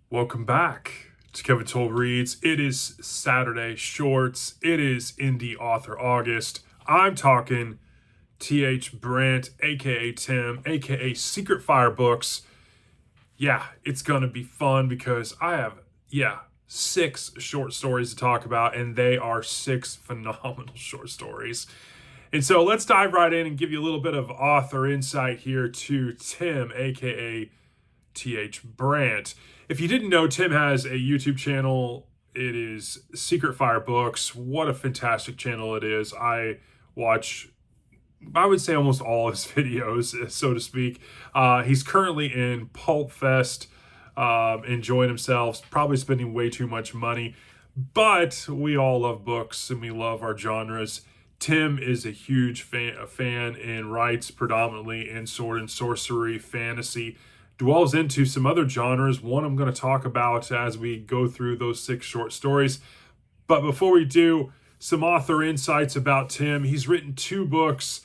Welcome back to Kevin Toll Reads. It is Saturday Shorts. It is Indie Author August. I'm talking T.H. Brandt, aka Tim, aka Secret Fire Books. Yeah, it's gonna be fun because I have, 6 short stories to talk about, and they are 6 phenomenal short stories. And so let's dive right in and give you a little bit of author insight here to Tim, aka T.H. Brandt. If you didn't know, Tim has a YouTube channel. It is Secret Fire Books. What a fantastic channel it is. I watch, I would say, almost all his videos, so to speak. He's currently in Pulp Fest, enjoying himself, probably spending way too much money. But we all love books and we love our genres. Tim is a huge fan and writes predominantly in sword and sorcery, fantasy, dwells into some other genres. One I'm going to talk about as we go through those 6 short stories. But before we do, some author insights about Tim. He's written 2 books,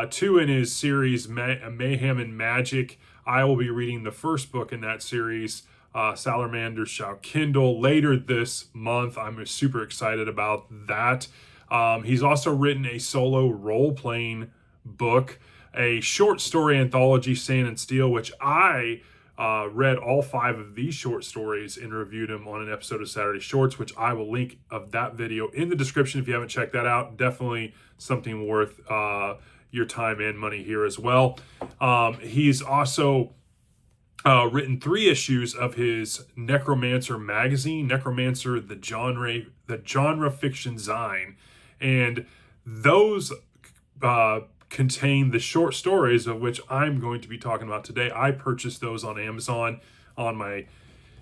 2 in his series, Mayhem and Magic. I will be reading the first book in that series, Salamanders Shall Kindle, later this month. I'm super excited about that. He's also written a solo role-playing book, a short story anthology, Sand and Steel, which I read all 5 of these short stories and reviewed them on an episode of Saturday Shorts, which I will link of that video in the description if you haven't checked that out. Definitely something worth your time and money here as well. He's also written 3 issues of his Necromancer magazine, Necromancer, the genre fiction zine, and those contain the short stories of which I'm going to be talking about today. I purchased those on Amazon on my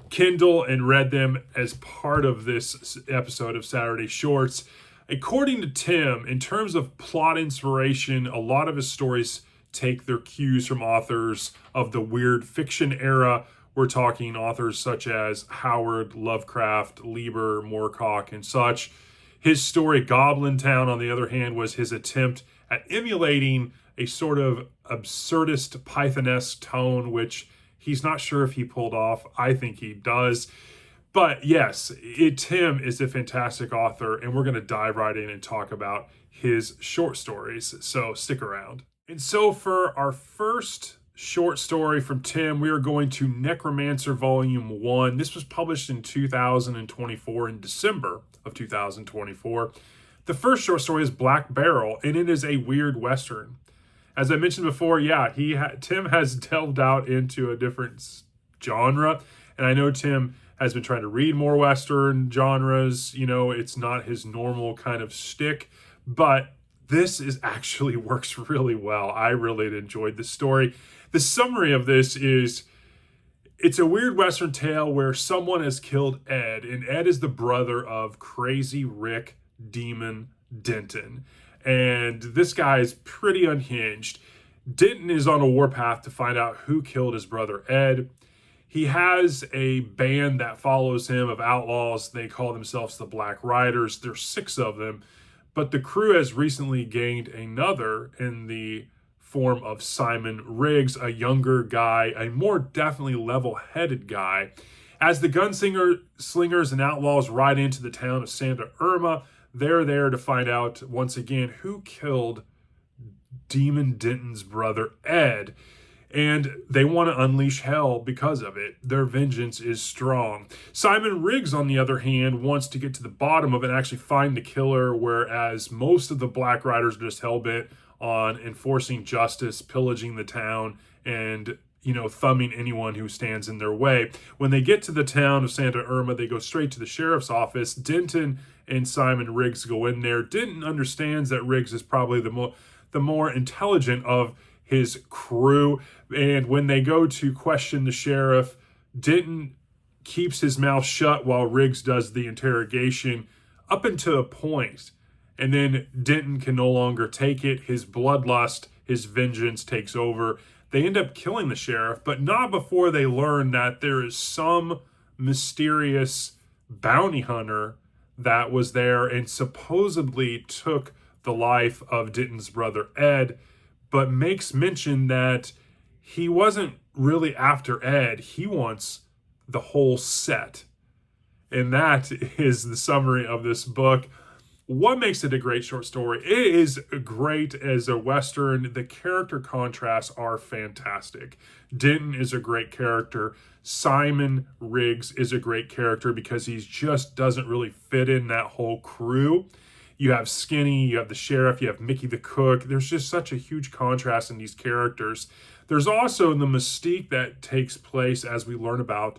Kindle and read them as part of this episode of Saturday Shorts. According to Tim, in terms of plot inspiration, a lot of his stories take their cues from authors of the weird fiction era. We're talking authors such as Howard, Lovecraft, Lieber, Moorcock, and such. His story, Goblin Town, on the other hand, was his attempt at emulating a sort of absurdist Pythonesque tone, which he's not sure if he pulled off. I think he does. But yes, Tim is a fantastic author, and we're going to dive right in and talk about his short stories. So stick around. And so for our first short story from Tim, we are going to Necromancer Volume 1. This was published in 2024, in December of 2024. The first short story is Black Barrel, and it is a weird Western. As I mentioned before, Tim has delved out into a different genre, and I know Tim has been trying to read more Western genres. You know, it's not his normal kind of shtick, but this actually works really well. I really enjoyed the story. The summary of this is, it's a weird Western tale where someone has killed Ed, and Ed is the brother of Crazy Rick Demon Denton. And this guy is pretty unhinged. Denton is on a warpath to find out who killed his brother Ed. He has a band that follows him of outlaws. They call themselves the Black Riders. There's 6 of them. But the crew has recently gained another in the form of Simon Riggs, a younger guy, a more definitely level-headed guy. As the gunslingers and outlaws ride into the town of Santa Irma, they're there to find out once again who killed Demon Denton's brother Ed. And they want to unleash hell because of it. Their vengeance is strong. Simon Riggs, on the other hand, wants to get to the bottom of it and actually find the killer, whereas most of the Black Riders are just hell-bent on enforcing justice, pillaging the town, and thumbing anyone who stands in their way. When they get to the town of Santa Irma, they go straight to the sheriff's office. Denton and Simon Riggs go in there. Denton understands that Riggs is probably the more intelligent of his crew, and when they go to question the sheriff, Denton keeps his mouth shut while Riggs does the interrogation up until a point, and then Denton can no longer take it. His bloodlust, his vengeance takes over. They end up killing the sheriff, but not before they learn that there is some mysterious bounty hunter that was there and supposedly took the life of Denton's brother Ed, but makes mention that he wasn't really after Ed. He wants the whole set. And that is the summary of this book. What makes it a great short story? It is great as a Western. The character contrasts are fantastic. Denton is a great character. Simon Riggs is a great character because he just doesn't really fit in that whole crew. You have Skinny, you have the sheriff, you have Mickey the cook. There's just such a huge contrast in these characters. There's also the mystique that takes place as we learn about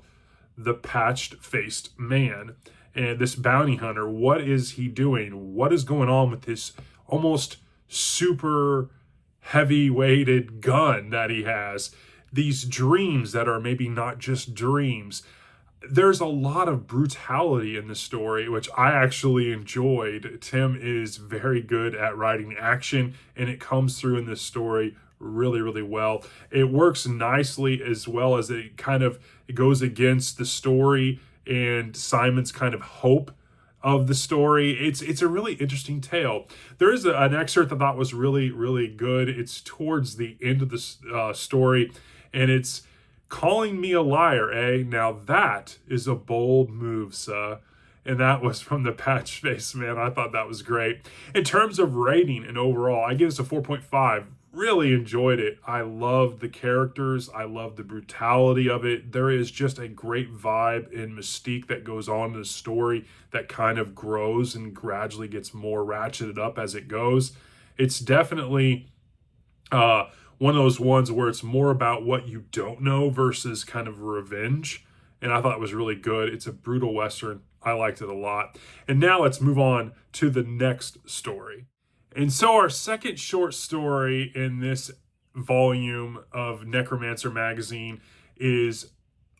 the patched-faced man and this bounty hunter. What is he doing? What is going on with this almost super heavy-weighted gun that he has? These dreams that are maybe not just dreams. There's a lot of brutality in the story, which I actually enjoyed. Tim is very good at writing action, and it comes through in this story really, really well. It works nicely as well as it goes against the story and Simon's kind of hope of the story. It's a really interesting tale. There is an excerpt that I thought was really, really good. It's towards the end of the story, and it's calling me a liar, eh? Now that is a bold move, sir. And that was from the Patch Face Man. I thought that was great. In terms of rating and overall, I give this a 4.5. Really enjoyed it. I love the characters. I love the brutality of it. There is just a great vibe and mystique that goes on in the story that kind of grows and gradually gets more ratcheted up as it goes. It's definitely one of those ones where it's more about what you don't know versus kind of revenge. And I thought it was really good. It's a brutal Western. I liked it a lot. And now let's move on to the next story. And so our second short story in this volume of Necromancer magazine is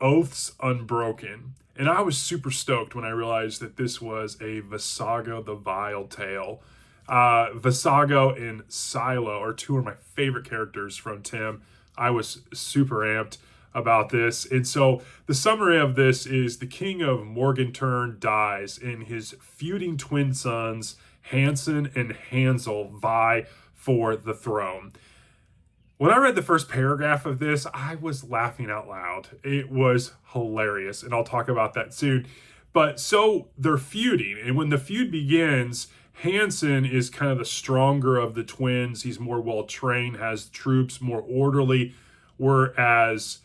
Oaths Unbroken. And I was super stoked when I realized that this was a Visago the Vile tale. Visago and Silo are two of my favorite characters from Tim. I was super amped about this. And so the summary of this is the king of Morganturn dies and his feuding twin sons Hansen and Hansel vie for the throne. When I read the first paragraph of this, I was laughing out loud. It was hilarious, and I'll talk about that soon. But so they're feuding, and when the feud begins, Hansen is kind of the stronger of the twins. He's more well-trained, has troops, more orderly, whereas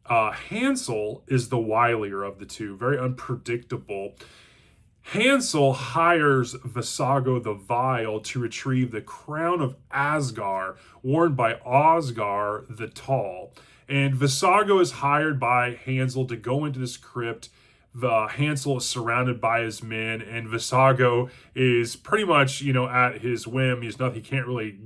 Hansel is the wilier of the two, very unpredictable. Hansel hires Visago the Vile to retrieve the crown of Asgar, worn by Osgar the Tall. And Visago is hired by Hansel to go into this crypt. Hansel is surrounded by his men, and Visago is pretty much, at his whim. He can't really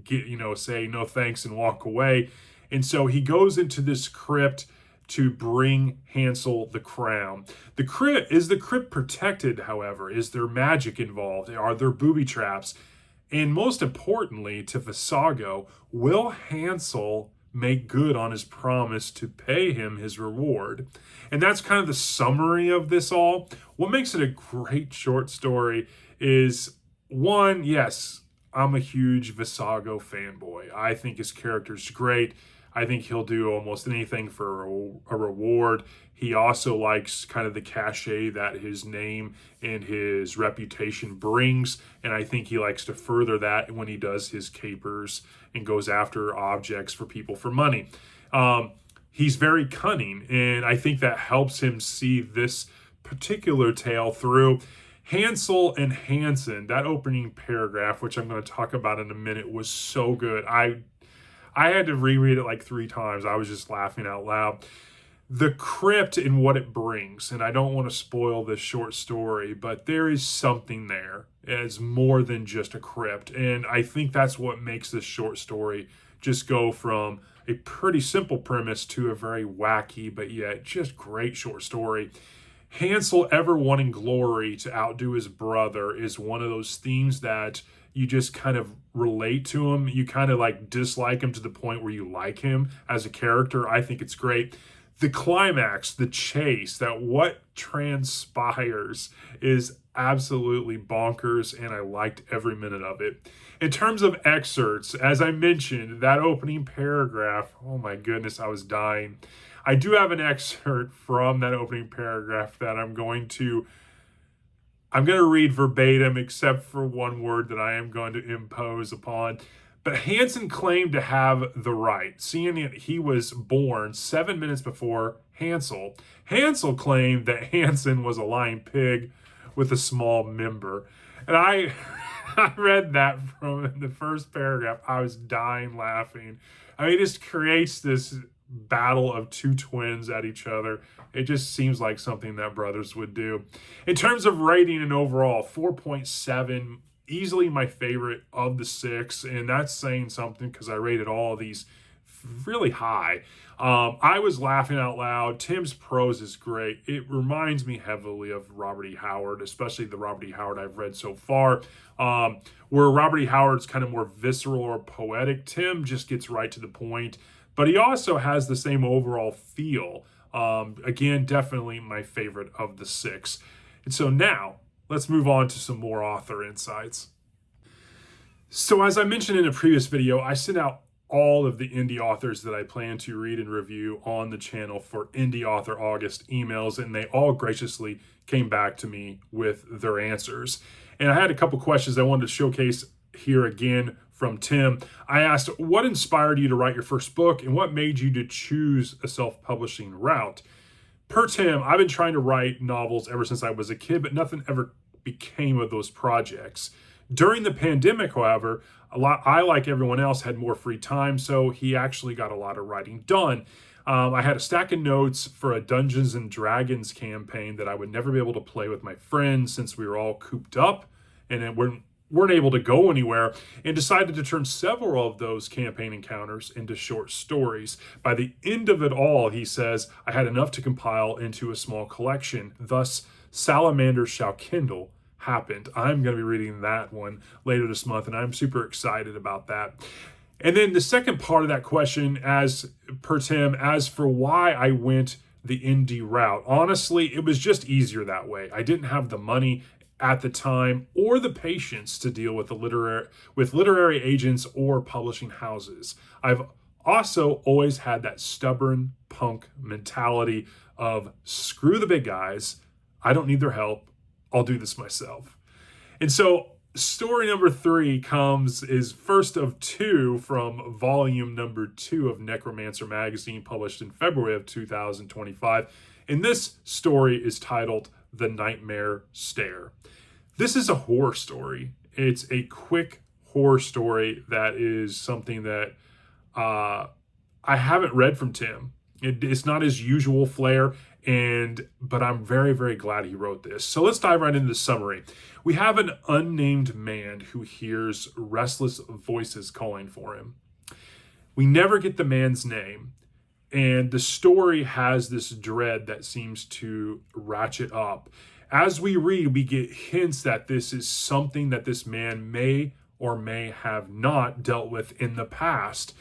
say no thanks and walk away. And so he goes into this crypt to bring Hansel the crown. The crypt protected, however? Is there magic involved? Are there booby traps? And most importantly, to Visago, will Hansel make good on his promise to pay him his reward? And that's kind of the summary of this all. What makes it a great short story is, one, yes, I'm a huge Visago fanboy. I think his character's great. I think he'll do almost anything for a reward. He also likes kind of the cachet that his name and his reputation brings, and I think he likes to further that when he does his capers and goes after objects for people for money. He's very cunning, and I think that helps him see this particular tale through. Hansel and Hansen, that opening paragraph, which I'm going to talk about in a minute, was so good. I had to reread it like 3 times. I was just laughing out loud. The crypt and what it brings, and I don't want to spoil this short story, but there is something there. It's more than just a crypt, and I think that's what makes this short story just go from a pretty simple premise to a very wacky, but yet just great short story. Hansel ever wanting glory to outdo his brother is one of those themes that you just kind of relate to him. You kind of like dislike him to the point where you like him as a character. I think it's great. the climax, the chase, that what transpires is absolutely bonkers, and I liked every minute of it. In terms of excerpts, as I mentioned, that opening paragraph, oh my goodness, I was dying. I do have an excerpt from that opening paragraph that I'm going to read verbatim, except for one word that I am going to impose upon. But Hansen claimed to have the right, seeing that he was born 7 minutes before Hansel. Hansel claimed that Hansen was a lying pig with a small member. And I read that from the first paragraph. I was dying laughing. I mean, it just creates this battle of two twins at each other. It just seems like something that brothers would do. In terms of rating and overall, 4.7, easily my favorite of the 6, and that's saying something because I rated all of these really high. I was laughing out loud. Tim's prose is great. It reminds me heavily of Robert E. Howard, especially the Robert E. Howard I've read so far, where Robert E. Howard's kind of more visceral or poetic. Tim just gets right to the point, but he also has the same overall feel. Again, definitely my favorite of the 6. And so now, let's move on to some more author insights. So as I mentioned in a previous video, I sent out all of the indie authors that I plan to read and review on the channel for Indie Author August emails, and they all graciously came back to me with their answers. And I had a couple questions I wanted to showcase here again from Tim. I asked, what inspired you to write your first book, and what made you to choose a self-publishing route? Per Tim, I've been trying to write novels ever since I was a kid, but nothing ever became of those projects. During the pandemic, however, I, like everyone else, had more free time, so he actually got a lot of writing done. I had a stack of notes for a Dungeons and Dragons campaign that I would never be able to play with my friends since we were all cooped up and weren't able to go anywhere, and decided to turn several of those campaign encounters into short stories. By the end of it all, he says, I had enough to compile into a small collection. Thus, Salamanders Shall Kindle happened. I'm going to be reading that one later this month, and I'm super excited about that. And then the second part of that question, as per Tim, as for why I went the indie route, honestly, it was just easier that way. I didn't have the money at the time or the patience to deal with literary agents or publishing houses. I've also always had that stubborn punk mentality of screw the big guys. I don't need their help. I'll do this myself. And so story number 3 is first of 2 from volume number 2 of Necromancer magazine, published in February of 2025. And this story is titled The Nightmare Stare. This is a horror story. It's a quick horror story that is something that I haven't read from Tim. It's not his usual flair, but I'm very, very glad he wrote this. So let's dive right into the summary. We have an unnamed man who hears restless voices calling for him. We never get the man's name, and the story has this dread that seems to ratchet up. As we read, we get hints that this is something that this man may or may have not dealt with in the past.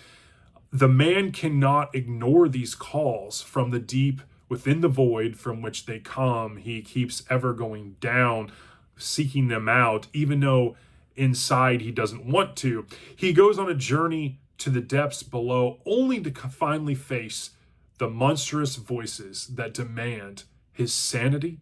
The man cannot ignore these calls from the deep within the void from which they come. He keeps ever going down, seeking them out, even though inside he doesn't want to. He goes on a journey to the depths below, only to finally face the monstrous voices that demand his sanity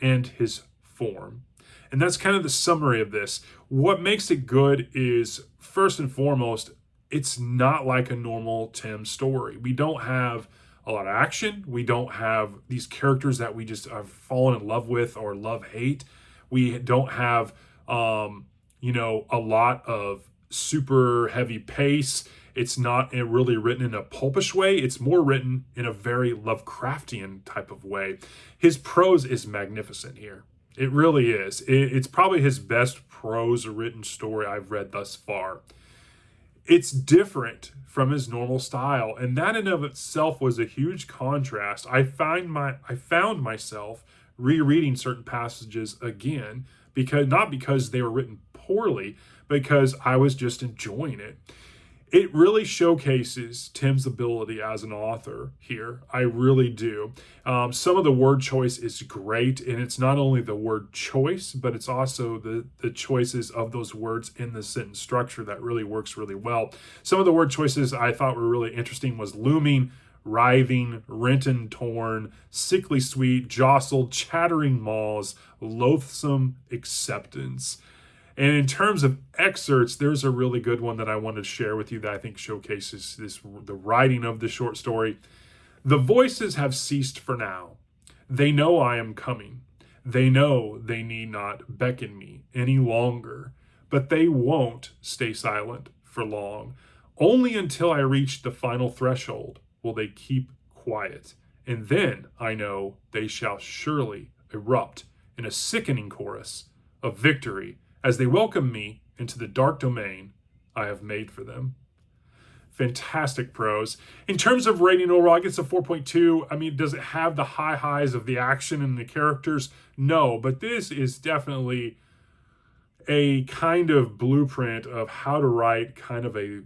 and his form. And that's kind of the summary of this. What makes it good is, first and foremost, it's not like a normal Tim story. We don't have a lot of action. We don't have these characters that we just have fallen in love with or love-hate. We don't have, a lot of super heavy pace. It's not really written in a pulpish way. It's more written in a very Lovecraftian type of way. His prose is magnificent here. It really is. It's probably his best prose written story I've read thus far. It's different from his normal style, and that in of itself was a huge contrast. I found myself rereading certain passages again, not because they were written poorly, because I was just enjoying it. It really showcases Tim's ability as an author here. I really do. Some of the word choice is great, and it's not only the word choice, but it's also the choices of those words in the sentence structure that really works really well. Some of the word choices I thought were really interesting was looming, writhing, rent and torn, sickly sweet, jostled, chattering maws, loathsome acceptance. And in terms of excerpts, there's a really good one that I wanted to share with you that I think showcases the writing of the short story. The voices have ceased for now. They know I am coming. They know they need not beckon me any longer, but they won't stay silent for long. Only until I reach the final threshold will they keep quiet. And then I know they shall surely erupt in a sickening chorus of victory as they welcome me into the dark domain I have made for them. Fantastic prose. In terms of rating overall, I guess a 4.2. I mean, does it have the high highs of the action and the characters? No, but this is definitely a kind of blueprint of how to write kind of a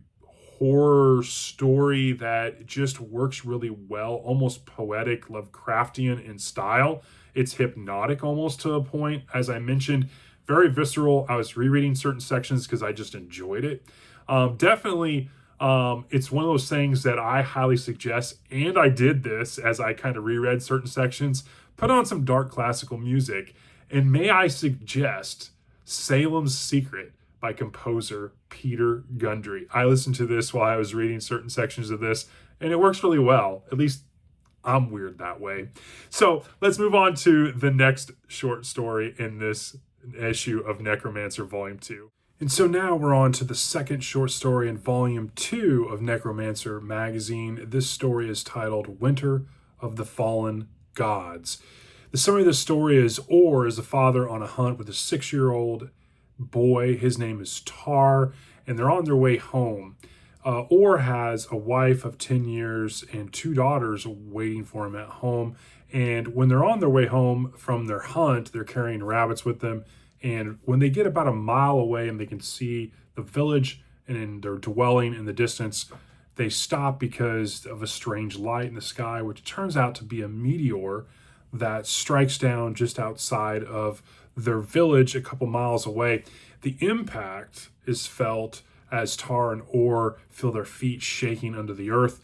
horror story that just works really well, almost poetic, Lovecraftian in style. It's hypnotic almost to a point. As I mentioned, very visceral. I was rereading certain sections because I just enjoyed it. Definitely, it's one of those things that I highly suggest, and I did this as I kind of reread certain sections, put on some dark classical music, and may I suggest Salem's Secret by composer Peter Gundry. I listened to this while I was reading certain sections of this, and it works really well. At least I'm weird that way. So let's move on to the next short story in this issue of Necromancer Volume 2. And so now we're on to the second short story in Volume 2 of Necromancer magazine. This story is titled Winter of the Fallen Gods. The summary of the story is Orr is a father on a hunt with a 6-year-old boy. His name is Tar, and they're on their way home. Orr has a wife of 10 years and 2 daughters waiting for him at home. And when they're on their way home from their hunt, they're carrying rabbits with them. And when they get about a mile away and they can see the village and their dwelling in the distance, they stop because of a strange light in the sky, which turns out to be a meteor that strikes down just outside of their village a couple miles away. The impact is felt as Tar and Orr feel their feet shaking under the earth.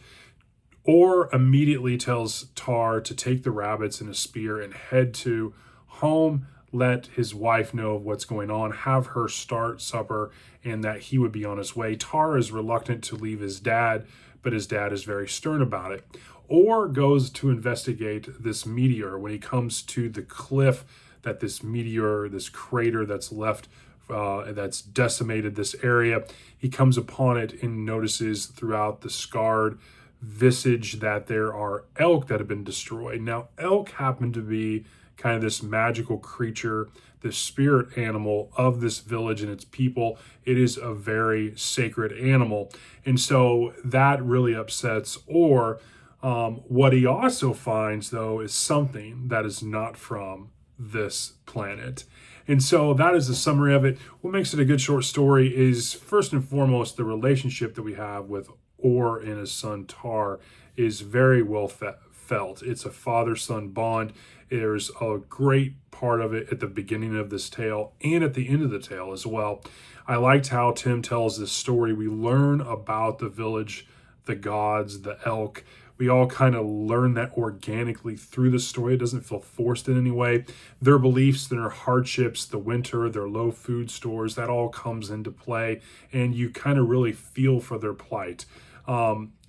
Orr immediately tells Tar to take the rabbits and a spear and head to home, let his wife know what's going on, have her start supper, and that he would be on his way. Tar is reluctant to leave his dad, but his dad is very stern about it. Orr goes to investigate this meteor. When he comes to the cliff that this meteor, this crater that's left, that's decimated this area, he comes upon it and notices throughout the scarred visage that there are elk that have been destroyed. Now, elk happen to be kind of this magical creature, this spirit animal of this village and its people. It is a very sacred animal. And so that really upsets Orr. What he also finds, though, is something that is not from this planet. And so that is the summary of it. What makes it a good short story is, first and foremost, the relationship that we have with Orr and his son Tar is very well felt. It's a father-son bond. There's a great part of it at the beginning of this tale and at the end of the tale as well. I liked how Tim tells this story. We learn about the village, the gods, the elk. We all kind of learn that organically through the story. It doesn't feel forced in any way. Their beliefs, their hardships, the winter, their low food stores, that all comes into play, and you kind of really feel for their plight.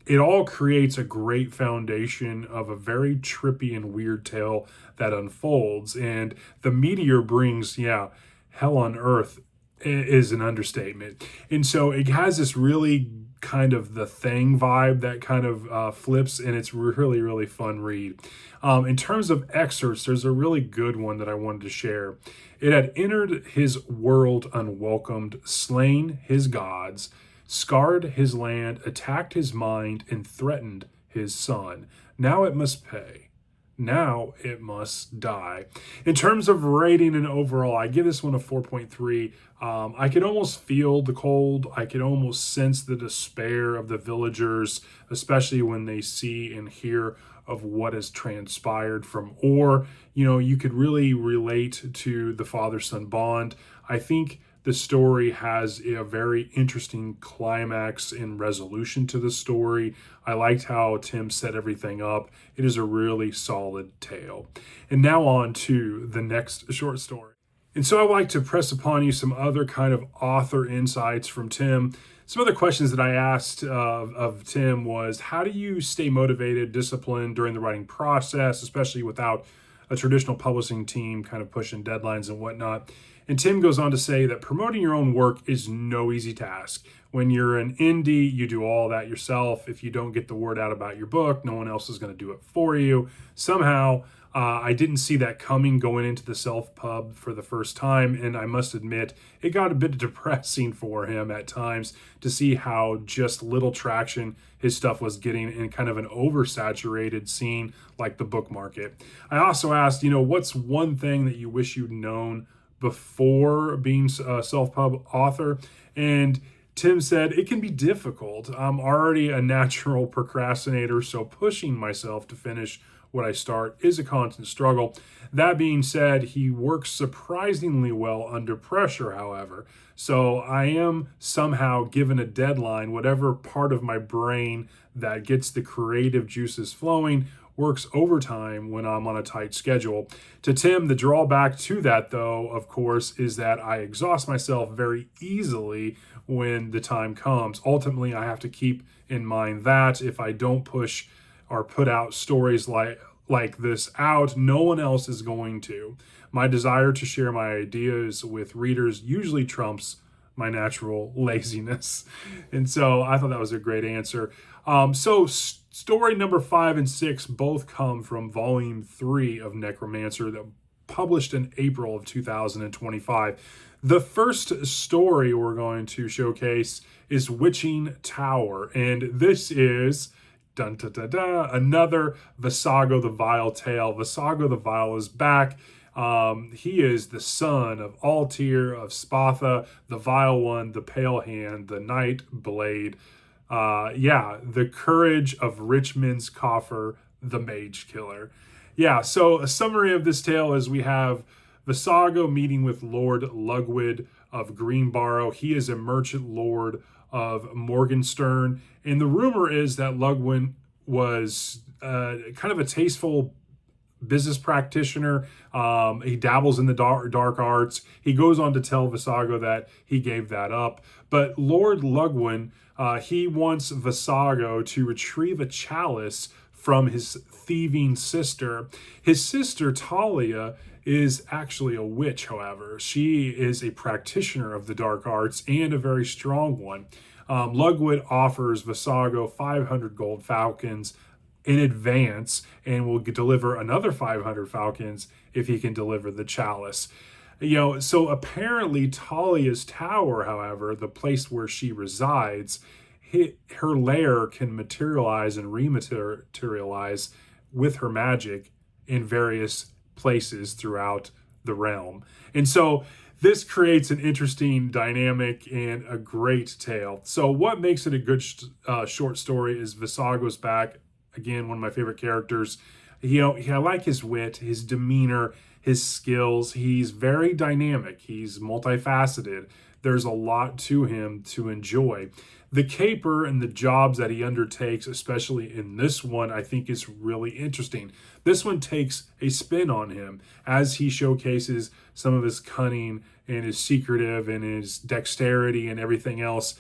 It all creates a great foundation of a very trippy and weird tale that unfolds. And the meteor brings, hell on earth is an understatement. And so it has this really kind of The Thing vibe that kind of flips, and it's really, really fun read. In terms of excerpts, there's a really good one that I wanted to share. It had entered his world unwelcomed, slain his gods, scarred his land, attacked his mind, and threatened his son. Now it must pay. Now it must die. In terms of rating and overall, I give this one a 4.3. I could almost feel the cold. I could almost sense the despair of the villagers, especially when they see and hear of what has transpired from Orr. You could really relate to the father-son bond. I think the story has a very interesting climax and resolution to the story. I liked how Tim set everything up. It is a really solid tale. And now on to the next short story. And so I would like to press upon you some other kind of author insights from Tim. Some other questions that I asked of Tim was, how do you stay motivated, disciplined during the writing process, especially without a traditional publishing team kind of pushing deadlines and whatnot? And Tim goes on to say that promoting your own work is no easy task. When you're an indie, you do all that yourself. If you don't get the word out about your book, no one else is going to do it for you. Somehow, I didn't see that coming going into the self-pub for the first time, and I must admit, it got a bit depressing for him at times to see how just little traction his stuff was getting in kind of an oversaturated scene like the book market. I also asked, what's one thing that you wish you'd known before being a self-pub author? And Tim said, it can be difficult. I'm already a natural procrastinator, so pushing myself to finish what I start is a constant struggle. That being said, he works surprisingly well under pressure, however. So I am somehow given a deadline. Whatever part of my brain that gets the creative juices flowing works overtime when I'm on a tight schedule. To Tim, the drawback to that, though, of course, is that I exhaust myself very easily when the time comes. Ultimately, I have to keep in mind that if I don't push or put out stories like this out, no one else is going to. My desire to share my ideas with readers usually trumps my natural laziness. And so I thought that was a great answer. Story number 5 and 6 both come from volume 3 of Necromancer, that published in April of 2025. The first story we're going to showcase is Witching Tower, and this is dun, da, da, da, another Visago the Vile tale. Visago the Vile is back. He is the son of Altir, of Spatha, the Vile One, the Pale Hand, the Night Blade. The Courage of Richmond's Coffer, the Mage Killer. So a summary of this tale is we have Visago meeting with Lord Lugwood of Greenbarrow. He is a merchant lord of Morgenstern, and the rumor is that Lugwood was kind of a tasteful business practitioner. He dabbles in the dark arts. He goes on to tell Visago that he gave that up. But Lord Lugwood, he wants Visago to retrieve a chalice from his thieving sister. His sister, Talia, is actually a witch, however. She is a practitioner of the dark arts and a very strong one. Lugwood offers Visago 500 gold falcons in advance and will deliver another 500 falcons if he can deliver the chalice. So apparently Talia's tower, however, the place where she resides, her lair can materialize and rematerialize with her magic in various places throughout the realm. And so this creates an interesting dynamic and a great tale. So what makes it a good short story is Visago's back. Again, one of my favorite characters. I like his wit, his demeanor, his skills. He's very dynamic. He's multifaceted. There's a lot to him to enjoy. The caper and the jobs that he undertakes, especially in this one, I think is really interesting. This one takes a spin on him as he showcases some of his cunning and his secretive and his dexterity and everything else.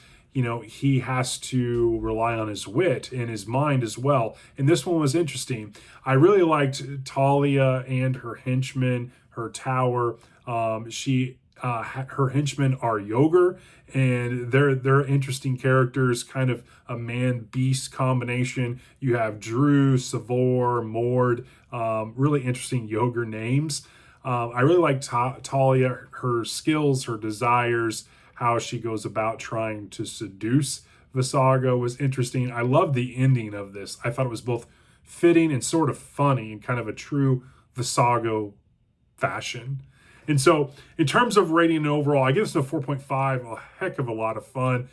He has to rely on his wit and his mind as well. And this one was interesting. I really liked Talia and her henchmen, her tower. Her henchmen are Yogur, and they're interesting characters, kind of a man-beast combination. You have Drew, Savor, Mord, really interesting Yogur names. I really like Talia, her skills, her desires, how she goes about trying to seduce Visago was interesting. I love the ending of this. I thought it was both fitting and sort of funny in kind of a true Visago fashion. And so, in terms of rating overall, I give this a 4.5, a heck of a lot of fun.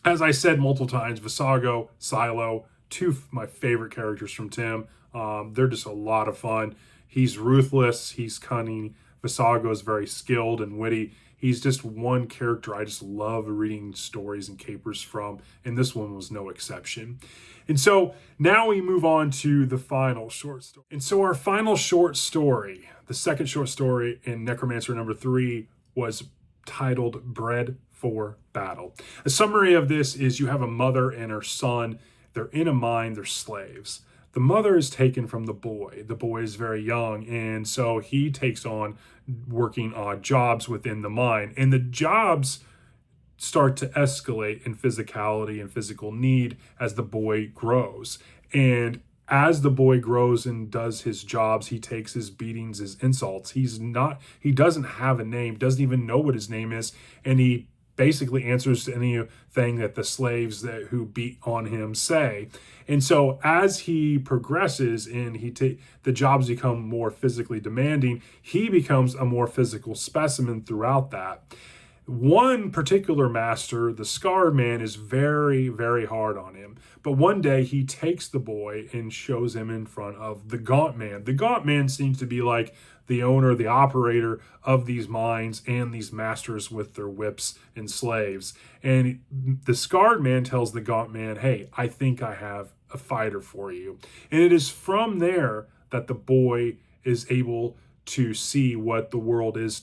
As I said multiple times, Visago, Silo, two of my favorite characters from Tim. They're just a lot of fun. He's ruthless, he's cunning. Visago is very skilled and witty. He's just one character I just love reading stories and capers from, and this one was no exception. And so now we move on to the final short story. And so our final short story, the second short story in Necromancer number 3, was titled Bred for Battle. A summary of this is you have a mother and her son. They're in a mine, they're slaves. The mother is taken from the boy. The boy is very young, and so he takes on working odd jobs within the mine. And the jobs start to escalate in physicality and physical need as the boy grows. And as the boy grows and does his jobs, he takes his beatings as insults. He doesn't have a name, doesn't even know what his name is, and he basically answers to anything that the slaves who beat on him say. And so as he progresses and the jobs become more physically demanding, he becomes a more physical specimen throughout that. One particular master, the Scarred Man, is very, very hard on him. But one day he takes the boy and shows him in front of the Gaunt Man. The Gaunt Man seems to be like the owner, the operator of these mines and these masters with their whips and slaves. And the Scarred Man tells the Gaunt Man, hey, I think I have a fighter for you. And it is from there that the boy is able to see what the world has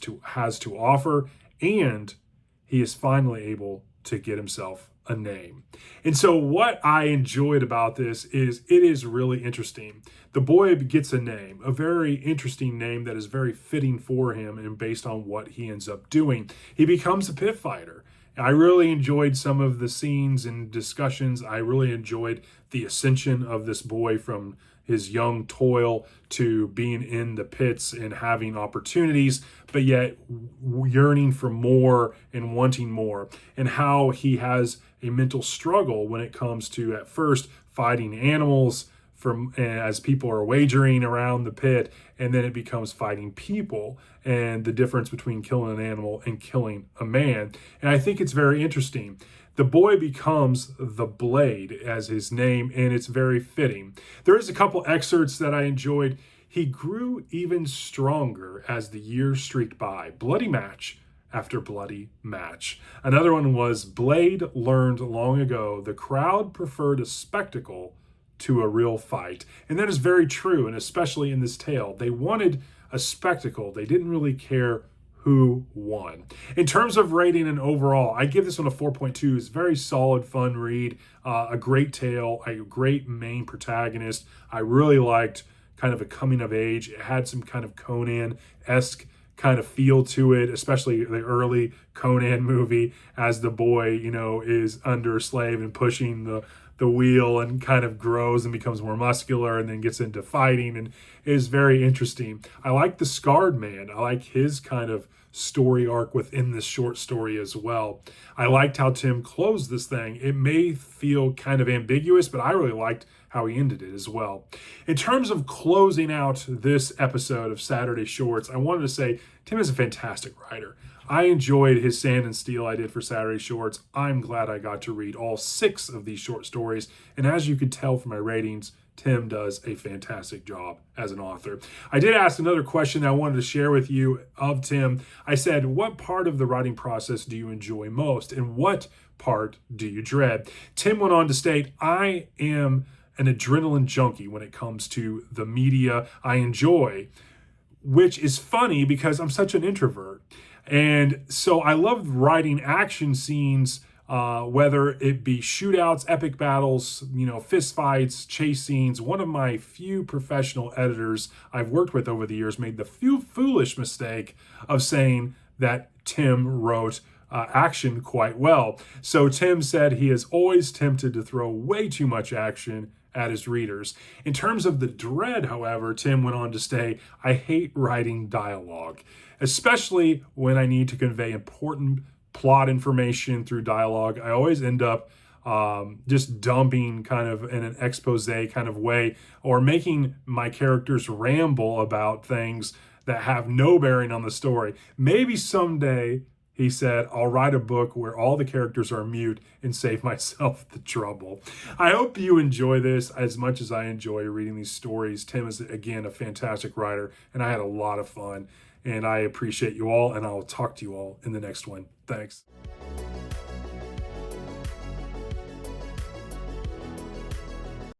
to offer, and he is finally able to get himself a name. And so what I enjoyed about this is it is really interesting. The boy gets a name, a very interesting name that is very fitting for him and based on what he ends up doing. He becomes a pit fighter. I really enjoyed some of the scenes and discussions. I really enjoyed the ascension of this boy from his young toil to being in the pits and having opportunities, but yet yearning for more and wanting more, and how he has a mental struggle when it comes to, at first, fighting animals as people are wagering around the pit, and then it becomes fighting people, and the difference between killing an animal and killing a man. And I think it's very interesting. The boy becomes the Blade as his name, and it's very fitting. There is a couple excerpts that I enjoyed. He grew even stronger as the years streaked by. Bloody match after bloody match. Another one was Blade learned long ago the crowd preferred a spectacle to a real fight. And that is very true, and especially in this tale. They wanted a spectacle. They didn't really care who won. In terms of rating and overall, I give this one a 4.2. It's a very solid, fun read, a great tale, a great main protagonist. I really liked kind of a coming of age. It had some kind of Conan-esque kind of feel to it, especially the early Conan movie as the boy, is under a slave and pushing the wheel and kind of grows and becomes more muscular and then gets into fighting, and it is very interesting. I like the Scarred Man. I like his kind of story arc within this short story as well. I liked how Tim closed this thing. It may feel kind of ambiguous, but I really liked how he ended it as well. In terms of closing out this episode of Saturday Shorts, I wanted to say Tim is a fantastic writer. I enjoyed his Sand and Steel I did for Saturday Shorts. I'm glad I got to read all 6 of these short stories. And as you could tell from my ratings, Tim does a fantastic job as an author. I did ask another question that I wanted to share with you of Tim. I said, what part of the writing process do you enjoy most? And what part do you dread? Tim went on to state, I am an adrenaline junkie when it comes to the media I enjoy, which is funny because I'm such an introvert. And so I love writing action scenes, whether it be shootouts, epic battles, fist fights, chase scenes. One of my few professional editors I've worked with over the years made the foolish mistake of saying that Tim wrote action quite well. So Tim said he is always tempted to throw way too much action at his readers. In terms of the dread, however, Tim went on to say, I hate writing dialogue, especially when I need to convey important plot information through dialogue. I always end up just dumping kind of in an expose kind of way, or making my characters ramble about things that have no bearing on the story. Maybe someday, he said, I'll write a book where all the characters are mute and save myself the trouble. I hope you enjoy this as much as I enjoy reading these stories. Tim is, again, a fantastic writer, and I had a lot of fun. And I appreciate you all, and I'll talk to you all in the next one. Thanks.